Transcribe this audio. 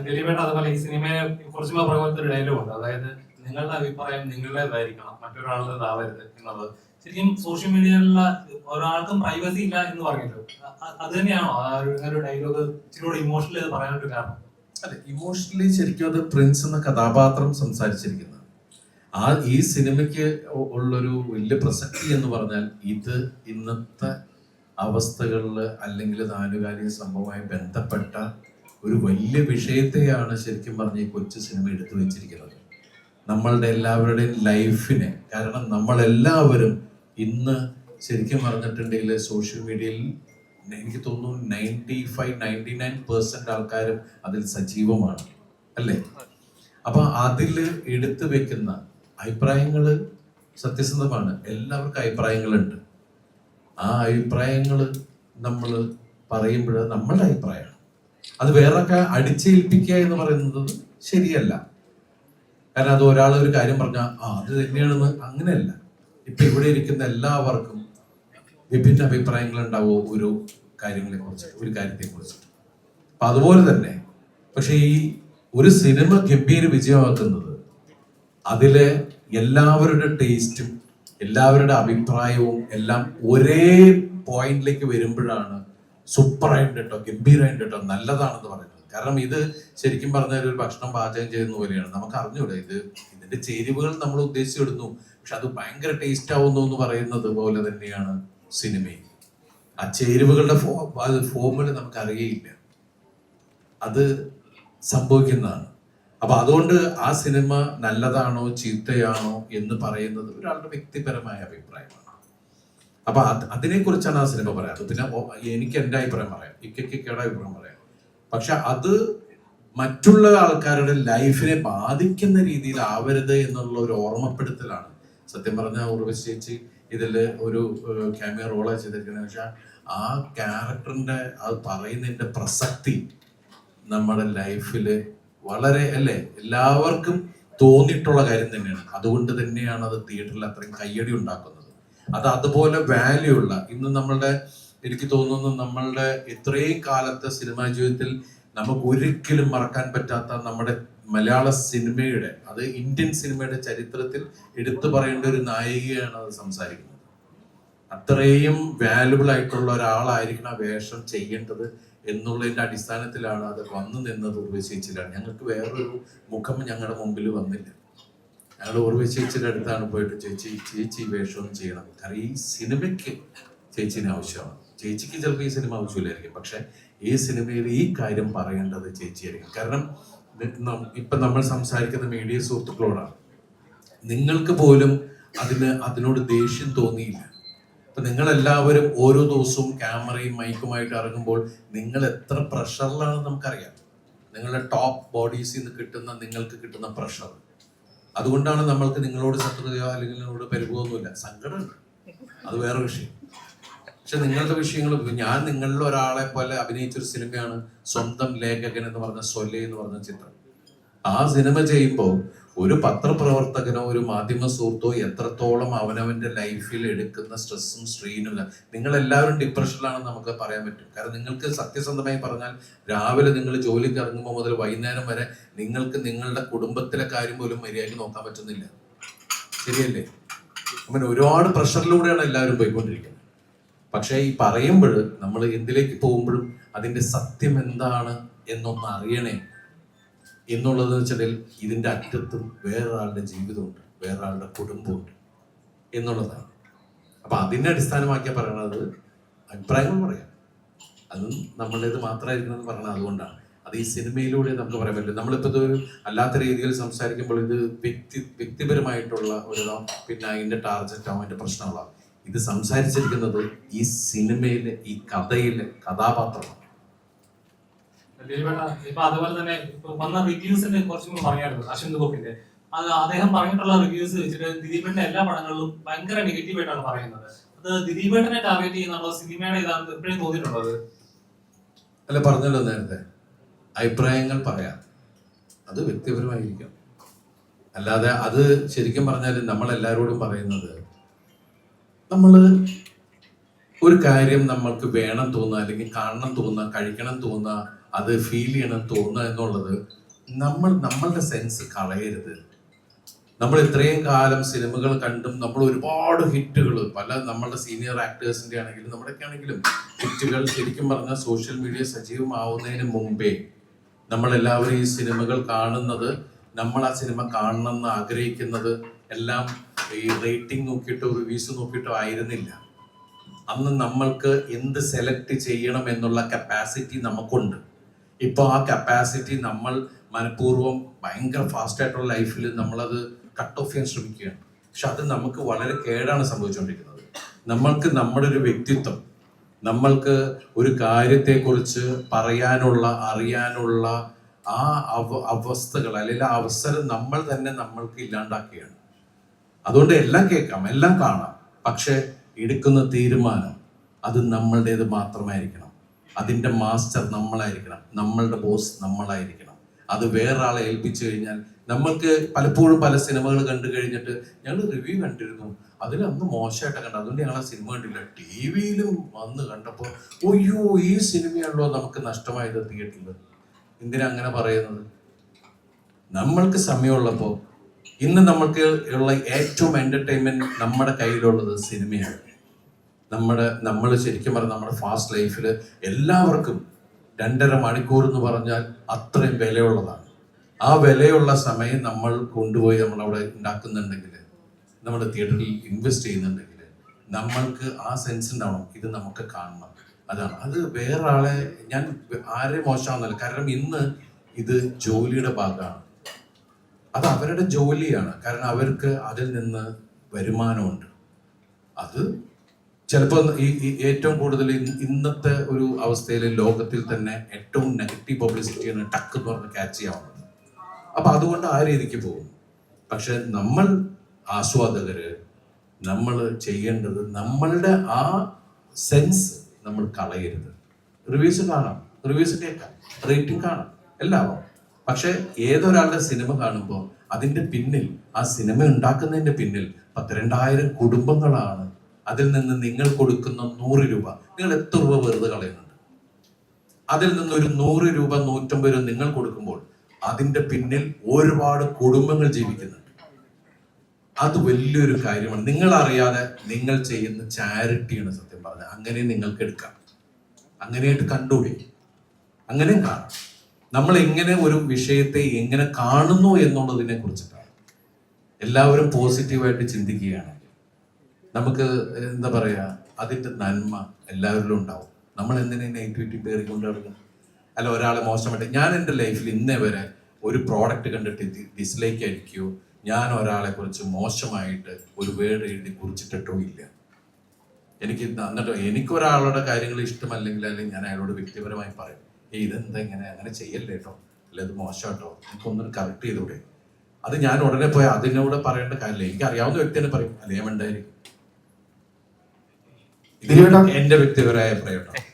ദിലീപേട്ട അതുപോലെ ഈ സിനിമയെ കുറിച്ചുള്ള പ്രകോപനത്തിൽ ഒരു ഡയലോഗ് ഉണ്ട്. അതായത് നിങ്ങളുടെ അഭിപ്രായം നിങ്ങളുടേതായിരിക്കണം, മറ്റൊരാളുടേതാവരുത് എന്നുള്ളത്. ശരിക്കും സോഷ്യൽ മീഡിയയിലുള്ള ഒരാൾക്കും പ്രൈവസി ഇല്ല എന്ന് പറഞ്ഞല്ലോ, അത് തന്നെയാണോ ആ ഒരു ഡയലോഗ് ഇച്ചിരി ഇമോഷണലി അത് പറയാനൊരു കാരണം? അതെ, ഇമോഷണലി ശരിക്കും അത് പ്രിൻസ് എന്ന കഥാപാത്രം സംസാരിച്ചിരിക്കുന്നത്. ഈ സിനിമയ്ക്ക് ഉള്ളൊരു വലിയ പ്രസക്തി എന്ന് പറഞ്ഞാൽ ഇത് ഇന്നത്തെ അവസ്ഥകളിൽ അല്ലെങ്കിൽ ആനുകാലിക സംഭവവുമായി ബന്ധപ്പെട്ട ഒരു വലിയ വിഷയത്തെയാണ് ശരിക്കും പറഞ്ഞ ഈ കൊച്ചു സിനിമ എടുത്തു വെച്ചിരിക്കുന്നത്. നമ്മളുടെ എല്ലാവരുടെയും ലൈഫിനെ, കാരണം നമ്മളെല്ലാവരും ഇന്ന് ശരിക്കും പറഞ്ഞിട്ടുണ്ടെങ്കിൽ സോഷ്യൽ മീഡിയയിൽ എനിക്ക് തോന്നുന്നു 95-99% ആൾക്കാരും അതിൽ സജീവമാണ്, അല്ലേ? അപ്പൊ അതിൽ എടുത്തു വെക്കുന്ന അഭിപ്രായങ്ങൾ സത്യസന്ധമാണ്. എല്ലാവർക്കും അഭിപ്രായങ്ങളുണ്ട്. ആ അഭിപ്രായങ്ങൾ നമ്മൾ പറയുമ്പോൾ നമ്മളുടെ അഭിപ്രായമാണ്. അത് വേറൊക്കെ അടിച്ചേൽപ്പിക്കുക എന്ന് പറയുന്നത് ശരിയല്ല. കാരണം അത് ഒരാൾ ഒരു കാര്യം പറഞ്ഞാൽ അത് തന്നെയാണെന്ന് അങ്ങനെയല്ല. ഇപ്പൊ ഇവിടെ ഇരിക്കുന്ന എല്ലാവർക്കും വിഭിന്ന അഭിപ്രായങ്ങൾ ഉണ്ടാവും ഒരു കാര്യങ്ങളെ കുറിച്ച്, ഒരു കാര്യത്തെ കുറിച്ചിട്ട്. അപ്പൊ അതുപോലെ തന്നെ പക്ഷെ ഈ ഒരു സിനിമ ഗംഭീര വിജയമാക്കുന്നത് അതിലെ എല്ലാവരുടെ ടേസ്റ്റും എല്ലാവരുടെ അഭിപ്രായവും എല്ലാം ഒരേ പോയിന്റിലേക്ക് വരുമ്പോഴാണ് സൂപ്പറായിട്ട് കേട്ടോ, ഗംഭീരമായിട്ട് കേട്ടോ, നല്ലതാണെന്ന് പറയുന്നത്. കാരണം ഇത് ശരിക്കും പറഞ്ഞാൽ ഒരു ഭക്ഷണം പാചകം ചെയ്യുന്ന പോലെയാണ്. നമുക്ക് അറിഞ്ഞൂടെ ഇതിന്റെ ചേരുവകൾ നമ്മൾ ഉദ്ദേശിച്ചിടുന്നു, പക്ഷെ അത് ഭയങ്കര ടേസ്റ്റ് ആവുന്നു എന്ന് പറയുന്നത് പോലെ തന്നെയാണ് സിനിമയും. ആ ചേരുവകളുടെ ഫോമുല നമുക്ക് അറിയയില്ല, അത് സംഭവിക്കുന്നതാണ്. അപ്പൊ അതുകൊണ്ട് ആ സിനിമ നല്ലതാണോ ചീത്തയാണോ എന്ന് പറയുന്നത് ഒരാളുടെ വ്യക്തിപരമായ അഭിപ്രായമാണ്. അപ്പൊ അതിനെക്കുറിച്ചാണ് ആ സിനിമ പറയാറ്. പിന്നെ എനിക്ക് എൻ്റെ അഭിപ്രായം പറയാം, ഇക്കയുടെ അഭിപ്രായം പറയാം. പക്ഷെ അത് മറ്റുള്ള ആൾക്കാരുടെ ലൈഫിനെ ബാധിക്കുന്ന രീതിയിൽ ആവരുത് എന്നുള്ള ഒരു ഓർമ്മപ്പെടുത്തലാണ്. സത്യം പറഞ്ഞ ഉർവശി ചേച്ചി ഇതില് ഒരു ക്യാമിയ റോളാ ചെയ്തിരിക്കുന്നത്. പക്ഷെ ആ ക്യാരക്ടറിന്റെ അത് പറയുന്നതിന്റെ പ്രസക്തി നമ്മുടെ ലൈഫില് വളരെ എല്ലാവർക്കും തോന്നിയിട്ടുള്ള കാര്യം തന്നെയാണ്. അതുകൊണ്ട് തന്നെയാണ് അത് തിയേറ്ററിൽ അത്രയും കയ്യടി ഉണ്ടാക്കുന്നത്. അത് അതുപോലെ വാല്യൂ ഉള്ള, ഇന്ന് നമ്മളുടെ എനിക്ക് തോന്നുന്നു നമ്മളുടെ ഇത്രയും കാലത്തെ സിനിമാ ജീവിതത്തിൽ നമുക്ക് ഒരിക്കലും മറക്കാൻ പറ്റാത്ത നമ്മുടെ മലയാള സിനിമയുടെ, അത് ഇന്ത്യൻ സിനിമയുടെ ചരിത്രത്തിൽ എടുത്തു പറയേണ്ട ഒരു നായികയാണ് അത് സംസാരിക്കുന്നത്. അത്രയും വാല്യുബിൾ ആയിട്ടുള്ള ഒരാളായിരിക്കണം ആ വേഷം ചെയ്യേണ്ടത് എന്നുള്ളതിന്റെ അടിസ്ഥാനത്തിലാണ് അത് വന്നു നിന്നത് ഉർവശി ചേച്ചിയിലാണ്. ഞങ്ങൾക്ക് വേറൊരു മുഖം ഞങ്ങളുടെ മുമ്പിൽ വന്നില്ല. ഞങ്ങൾ ഉർവശി ചേച്ചിയുടെ അടുത്താണ് പോയിട്ട് ചേച്ചി വേഷമൊന്നും ചെയ്യണം, കാരണം ഈ സിനിമയ്ക്ക് ചേച്ചിന് ആവശ്യമാണ്. ചേച്ചിക്ക് ചിലപ്പോൾ ഈ സിനിമ ആവശ്യമില്ലായിരിക്കും, പക്ഷെ ഈ സിനിമയിൽ ഈ കാര്യം പറയേണ്ടത് ചേച്ചിയായിരിക്കും. കാരണം ഇപ്പൊ നമ്മൾ സംസാരിക്കുന്ന മീഡിയ സുഹൃത്തുക്കളോടാണ്. നിങ്ങൾക്ക് പോലും അതിനോട് ദേഷ്യം തോന്നിയില്ല. അപ്പൊ നിങ്ങളെല്ലാവരും ഓരോ ദിവസവും ക്യാമറയും മൈക്കുമായിട്ട് ഇറങ്ങുമ്പോൾ നിങ്ങൾ എത്ര പ്രഷറിലാണെന്ന് നമുക്കറിയാം. നിങ്ങളുടെ ടോപ്പ് ബോഡീസിൽ നിന്ന് നിങ്ങൾക്ക് കിട്ടുന്ന പ്രഷർ. അതുകൊണ്ടാണ് നമ്മൾക്ക് നിങ്ങളോട് ശത്രുതയോ അല്ലെങ്കിൽ നിങ്ങളോട് പരിഭവമൊന്നുമില്ല. സങ്കടമുണ്ട്, അത് വേറെ വിഷയം. പക്ഷെ നിങ്ങളുടെ വിഷയങ്ങൾ, ഞാൻ നിങ്ങളിൽ ഒരാളെ പോലെ അഭിനയിച്ചൊരു സിനിമയാണ് സ്വന്തം ലേഖകൻ എന്ന് പറഞ്ഞ സൊല്ലെ എന്ന് പറഞ്ഞ ചിത്രം. ആ സിനിമ ചെയ്യുമ്പോൾ ഒരു പത്രപ്രവർത്തകനോ ഒരു മാധ്യമ സുഹൃത്തോ എത്രത്തോളം അവനവന്റെ ലൈഫിൽ എടുക്കുന്ന സ്ട്രെസ്സും സ്ട്രെയിനും, നിങ്ങൾ എല്ലാവരും ഡിപ്രഷനിലാണെന്ന് നമുക്ക് പറയാൻ പറ്റും. കാരണം നിങ്ങൾക്ക് സത്യസന്ധമായി പറഞ്ഞാൽ രാവിലെ നിങ്ങൾ ജോലിക്ക് ഇറങ്ങുമ്പോൾ മുതൽ വൈകുന്നേരം വരെ നിങ്ങൾക്ക് നിങ്ങളുടെ കുടുംബത്തിലെ കാര്യം പോലും മര്യാദയ്ക്ക് നോക്കാൻ പറ്റുന്നില്ല. ശരിയല്ലേ? അങ്ങനെ ഒരുപാട് പ്രഷറിലൂടെയാണ് എല്ലാവരും പോയിക്കൊണ്ടിരിക്കുന്നത്. പക്ഷെ ഈ പറയുമ്പോൾ നമ്മൾ എന്തിലേക്ക് പോകുമ്പോഴും അതിന്റെ സത്യം എന്താണ് എന്നൊന്ന് അറിയണേ എന്നുള്ളത് വെച്ചാൽ ഇതിന്റെ അറ്റത്തും വേറൊരാളുടെ ജീവിതമുണ്ട്, വേറൊരാളുടെ കുടുംബമുണ്ട് എന്നുള്ളതാണ്. അപ്പൊ അതിനെ അടിസ്ഥാനമാക്കിയാ പറയണത് അഭിപ്രായങ്ങൾ പറയാം, അതും നമ്മളുടേത് മാത്രമായിരിക്കണം എന്ന് പറയണത്. അതുകൊണ്ടാണ് അത് ഈ സിനിമയിലൂടെ നമുക്ക് പറയാൻ പറ്റില്ല. നമ്മളിപ്പോൾ ഇതൊരു അല്ലാത്ത രീതിയിൽ സംസാരിക്കുമ്പോൾ ഇത് വ്യക്തിപരമായിട്ടുള്ള ഒരു, പിന്നെ അതിന്റെ ടാർഗറ്റ് ആവും, അതിന്റെ പ്രശ്നങ്ങളാവും. ഇത് സംസാരിച്ചിരിക്കുന്നത് ഈ സിനിമയിലെ ഈ കഥയിലെ കഥാപാത്രമാണ്. ഇപ്പൊ അതുപോലെ തന്നെ വന്ന റിവ്യൂസിന്റെ കുറച്ചും പറയാറുണ്ട് അശ്വന്ത് ഗോപിന്റെ. അത് അദ്ദേഹം പറഞ്ഞിട്ടുള്ള റിവ്യൂസ് വെച്ചിട്ട് ദിലീപേട്ടന്റെ എല്ലാ പടങ്ങളിലും ഭയങ്കര നെഗറ്റീവ് ആയിട്ടാണ് പറയുന്നത്. അത് ദിലീപേട്ടനെ ടാർഗറ്റ് ചെയ്യുന്നുണ്ടോ, സിനിമയുടെ ഇതാണ് എപ്പോഴും തോന്നിയിട്ടുള്ളത്? അല്ല, പറഞ്ഞല്ലോ നേരത്തെ, അഭിപ്രായങ്ങൾ പറയാം, അത് വ്യക്തിപരമായിരിക്കും. അല്ലാതെ അത് ശരിക്കും പറഞ്ഞാൽ നമ്മളെല്ലാവരോടും പറയുന്നത്, നമ്മൾ ഒരു കാര്യം നമ്മൾക്ക് വേണം തോന്നുക അല്ലെങ്കിൽ കാണണം തോന്നുക കഴിക്കണം തോന്നുക അത് ഫീൽ ചെയ്യണം തോന്നുക എന്നുള്ളത് നമ്മളുടെ സെൻസ് കളയരുത്. നമ്മൾ ഇത്രയും കാലം സിനിമകൾ കണ്ടും നമ്മൾ ഒരുപാട് ഹിറ്റുകൾ നമ്മളുടെ സീനിയർ ആക്ടേഴ്സിന്റെ ആണെങ്കിലും നമ്മുടെയൊക്കെ ആണെങ്കിലും ഹിറ്റുകൾ ശരിക്കും പറഞ്ഞാൽ സോഷ്യൽ മീഡിയ സജീവമാവുന്നതിന് മുമ്പേ നമ്മളെല്ലാവരും ഈ സിനിമകൾ കാണുന്നത്, നമ്മൾ ആ സിനിമ കാണണമെന്ന് ആഗ്രഹിക്കുന്നത് എല്ലാം ഈ റേറ്റിംഗ് നോക്കിയിട്ടോ റിവ്യൂസ് നോക്കിയിട്ടോ ആയിരുന്നില്ല. അന്ന് നമ്മൾക്ക് എന്ത് സെലക്ട് ചെയ്യണം എന്നുള്ള കപ്പാസിറ്റി നമുക്കുണ്ട്. ഇപ്പോൾ ആ കപ്പാസിറ്റി നമ്മൾ മനഃപൂർവ്വം ഭയങ്കര ഫാസ്റ്റ് ആയിട്ടുള്ള ലൈഫിൽ നമ്മളത് കട്ട് ഓഫ് ചെയ്യാൻ ശ്രമിക്കുകയാണ്. പക്ഷെ അത് നമുക്ക് വളരെ കേടാണ് സംഭവിച്ചുകൊണ്ടിരിക്കുന്നത്. നമ്മൾക്ക് നമ്മുടെ ഒരു വ്യക്തിത്വം, നമ്മൾക്ക് ഒരു കാര്യത്തെക്കുറിച്ച് പറയാനുള്ള അറിയാനുള്ള ആ അവസ്ഥകൾ അല്ലെങ്കിൽ ആ അവസരം നമ്മൾ തന്നെ നമ്മൾക്ക് ഇല്ലാണ്ടാക്കുകയാണ്. അതുകൊണ്ട് എല്ലാം കേൾക്കാം, എല്ലാം കാണാം, പക്ഷെ എടുക്കുന്ന തീരുമാനം അത് നമ്മളുടേത് മാത്രമായിരിക്കണം. അതിൻ്റെ മാസ്റ്റർ നമ്മളായിരിക്കണം, നമ്മളുടെ ബോസ് നമ്മളായിരിക്കണം. അത് വേറൊരാളെ ഏൽപ്പിച്ചു കഴിഞ്ഞാൽ നമ്മൾക്ക് പലപ്പോഴും പല സിനിമകൾ കണ്ടു കഴിഞ്ഞിട്ട് ഞങ്ങൾ റിവ്യൂ കണ്ടിരുന്നു, അതിൽ അന്ന് മോശമായിട്ടാണ് കണ്ടത്, അതുകൊണ്ട് ഞങ്ങൾ ആ സിനിമ കണ്ടില്ല. ടി വിയിലും വന്ന് കണ്ടപ്പോൾ ഒയ്യോ ഈ സിനിമയാണല്ലോ നമുക്ക് നഷ്ടമായത് തിയേറ്ററിൽ. എന്തിനാ അങ്ങനെ പറയുന്നത്? നമ്മൾക്ക് സമയമുള്ളപ്പോൾ ഇന്ന് നമുക്ക് ഉള്ള ഏറ്റവും എന്റർടൈൻമെന്റ് നമ്മുടെ കയ്യിലുള്ളത് സിനിമയാണ്. നമ്മൾ ശരിക്കും പറഞ്ഞാൽ നമ്മുടെ ഫാസ്റ്റ് ലൈഫിൽ എല്ലാവർക്കും 2.5 മണിക്കൂർ എന്ന് പറഞ്ഞാൽ അത്രയും വിലയുള്ളതാണ്. ആ വിലയുള്ള സമയം നമ്മൾ കൊണ്ടുപോയി നമ്മളവിടെ ഉണ്ടാക്കുന്നുണ്ടെങ്കിൽ, നമ്മുടെ തിയേറ്ററിൽ ഇൻവെസ്റ്റ് ചെയ്യുന്നുണ്ടെങ്കിൽ നമ്മൾക്ക് ആ സെൻസ് ഉണ്ടാവണം, ഇത് നമുക്ക് കാണണം. അതാണ് അത്. വേറെ ആളെ ഞാൻ ആരെ മോശമാവുന്നില്ല, കാരണം ഇന്ന് ഇത് ജോലിയുടെ ഭാഗമാണ്, അത് അവരുടെ ജോലിയാണ്. കാരണം അവർക്ക് അതിൽ നിന്ന് വരുമാനമുണ്ട്. അത് ചിലപ്പോൾ ഈ ഏറ്റവും കൂടുതൽ ഇന്നത്തെ ഒരു അവസ്ഥയിൽ ലോകത്തിൽ തന്നെ ഏറ്റവും നെഗറ്റീവ് പബ്ലിസിറ്റിയാണ് ടക്ക് എന്ന് പറഞ്ഞ് ക്യാച്ച് ചെയ്യാവുന്നത്. അപ്പൊ അതുകൊണ്ട് ആ രീതിക്ക് പോകും. പക്ഷെ നമ്മൾ ആസ്വാദകര് നമ്മൾ ചെയ്യേണ്ടത് നമ്മളുടെ ആ സെൻസ് നമ്മൾ കളയരുത്. റിവ്യൂസ് കാണാം, റിവ്യൂസ് കേൾക്കാം, റേറ്റിംഗ് കാണാം, എല്ലാം. പക്ഷെ ഏതൊരാളുടെ സിനിമ കാണുമ്പോൾ അതിന്റെ പിന്നിൽ, ആ സിനിമ ഉണ്ടാക്കുന്നതിന്റെ പിന്നിൽ 12,000 കുടുംബങ്ങളാണ്. അതിൽ നിന്ന് നിങ്ങൾ കൊടുക്കുന്ന 100 രൂപ, നിങ്ങൾ എത്ര രൂപ വെറുതെ കളയുന്നുണ്ട്? അതിൽ നിന്ന് ഒരു 100 രൂപ 150 രൂപ നിങ്ങൾ കൊടുക്കുമ്പോൾ അതിന്റെ പിന്നിൽ ഒരുപാട് കുടുംബങ്ങൾ ജീവിക്കുന്നുണ്ട്. അത് വലിയൊരു കാര്യമാണ്. നിങ്ങൾ അറിയാതെ നിങ്ങൾ ചെയ്യുന്ന ചാരിറ്റിയാണ് സത്യം പറഞ്ഞാൽ. അങ്ങനെ നിങ്ങൾക്ക് എടുക്കാം, അങ്ങനെയായിട്ട് കണ്ടുകൂടി, അങ്ങനെയും കാണാം. നമ്മൾ എങ്ങനെ ഒരു വിഷയത്തെ എങ്ങനെ കാണുന്നു എന്നുള്ളതിനെ കുറിച്ചിട്ടാണ്. എല്ലാവരും പോസിറ്റീവായിട്ട് ചിന്തിക്കുകയാണ്. നമുക്ക് എന്താ പറയാ, അതിന്റെ നന്മ എല്ലാവരിലും ഉണ്ടാവും. നമ്മൾ എന്തിനാ നെഗറ്റിവിറ്റി പേറിക്കൊണ്ട് നടക്കണം? അല്ല, ഒരാളെ മോശമായിട്ട് ഞാൻ എൻ്റെ ലൈഫിൽ ഇന്നേ വരെ ഒരു പ്രോഡക്റ്റ് കണ്ടിട്ട് ഡിസ്ലൈക്ക് ആയിരിക്കുകയോ ഞാൻ ഒരാളെ കുറിച്ച് മോശമായിട്ട് ഒരു വേർഡ് എഴുതി കുറിച്ചിട്ടോ ഇല്ല. എന്നിട്ട് എനിക്കൊരാളുടെ കാര്യങ്ങൾ ഇഷ്ടമല്ലെങ്കിൽ ഞാൻ അയാളോട് വ്യക്തിപരമായി പറയും, ഇതെന്താ ഇങ്ങനെ, അങ്ങനെ ചെയ്യല്ലേ കേട്ടോ, അല്ലെ ഇത് മോശം കേട്ടോ, എനിക്കൊന്നും കറക്റ്റ് ചെയ്തൂടെ. അത് ഞാൻ ഉടനെ പോയി അതിനോട് പറയേണ്ട കാര്യമില്ല. എനിക്ക് അറിയാവുന്ന വ്യക്തി തന്നെ പറയും, അല്ലേ ഉണ്ടായിരിക്കും. ഇത് എന്റെ വ്യക്തിപരമായ അഭിപ്രായം കേട്ടോ.